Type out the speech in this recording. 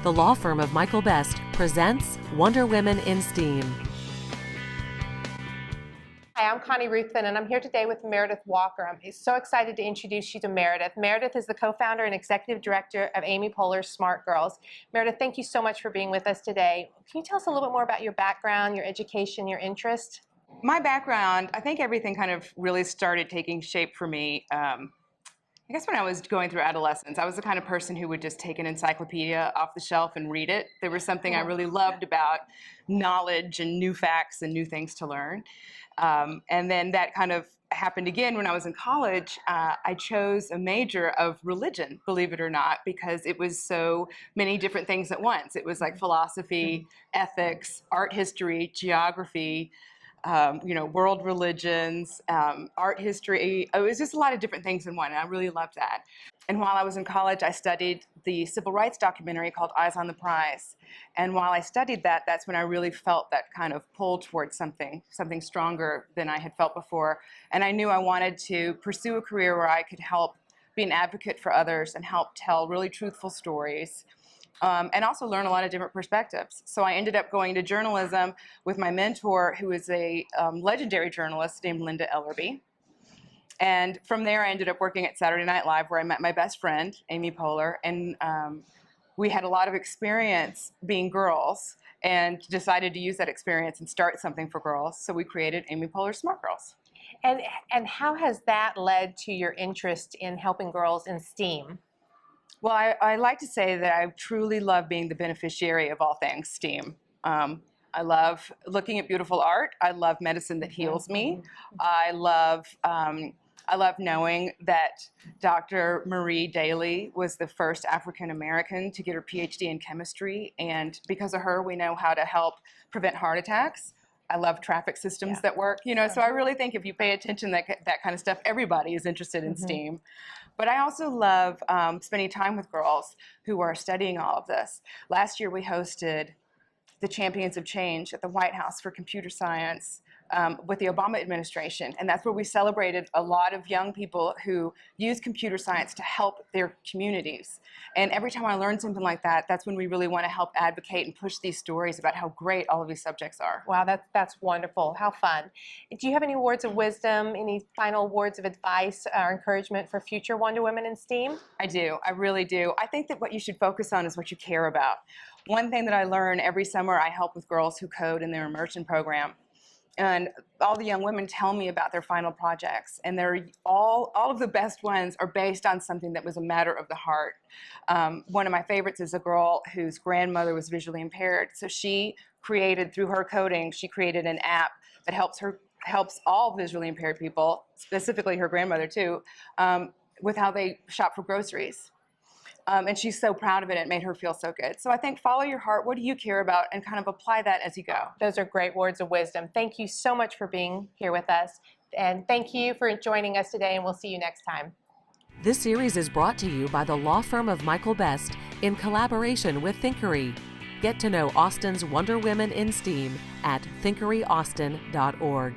The law firm of Michael Best presents Wonder Women in STEAM. Hi, I'm Connie Ruthven, and I'm here today with Meredith Walker. I'm so excited to introduce you to Meredith. Meredith is the co-founder and executive director of Amy Poehler's Smart Girls. Meredith, thank you so much for being with us today. Can you tell us a little bit more about your background, your education, your interest? My background, I think everything kind of really started taking shape for me. I guess when I was going through adolescence, I was the kind of person who would just take an encyclopedia off the shelf and read it. There was something I really loved about knowledge and new facts and new things to learn. And then that kind of happened again when I was in college. I chose a major of religion, believe it or not, because it was so many different things at once. It was like philosophy, ethics, art history, geography, world religions, art history. It was just a lot of different things in one, and I really loved that. And while I was in college, I studied the civil rights documentary called Eyes on the Prize. And while I studied that, that's when I really felt that kind of pull towards something stronger than I had felt before. And I knew I wanted to pursue a career where I could help be an advocate for others and help tell really truthful stories. And also learn a lot of different perspectives. So I ended up going to journalism with my mentor, who is a legendary journalist named Linda Ellerby. And from there, I ended up working at Saturday Night Live, where I met my best friend, Amy Poehler. And we had a lot of experience being girls and decided to use that experience and start something for girls. So we created Amy Poehler's Smart Girls. And how has that led to your interest in helping girls in STEAM? Well, I like to say that I truly love being the beneficiary of all things STEAM. I love looking at beautiful art. I love medicine that heals me. I love knowing that Dr. Marie Daly was the first African American to get her PhD in chemistry, and because of her, we know how to help prevent heart attacks. I love traffic systems that work, so I really think if you pay attention to that kind of stuff, everybody is interested in STEAM. But I also love spending time with girls who are studying all of this. Last year we hosted the Champions of Change at the White House for computer science with the Obama administration. And that's where we celebrated a lot of young people who use computer science to help their communities. And every time I learn something like that, that's when we really want to help advocate and push these stories about how great all of these subjects are. Wow, that's wonderful. How fun. Do you have any words of wisdom, any final words of advice or encouragement for future Wonder Women in STEAM? I do. I really do. I think that what you should focus on is what you care about. One thing that I learn every summer, I help with girls who code in their immersion program. And all the young women tell me about their final projects, and they're all of the best ones are based on something that was a matter of the heart. One of my favorites is a girl whose grandmother was visually impaired. So she created, through her coding, she created an app that helps all visually impaired people, specifically her grandmother too, with how they shop for groceries. And she's so proud of it. It made her feel so good. So I think follow your heart. What do you care about? And kind of apply that as you go. Those are great words of wisdom. Thank you so much for being here with us. And thank you for joining us today, and we'll see you next time. This series is brought to you by the law firm of Michael Best in collaboration with Thinkery. Get to know Austin's Wonder Women in STEAM at thinkeryaustin.org.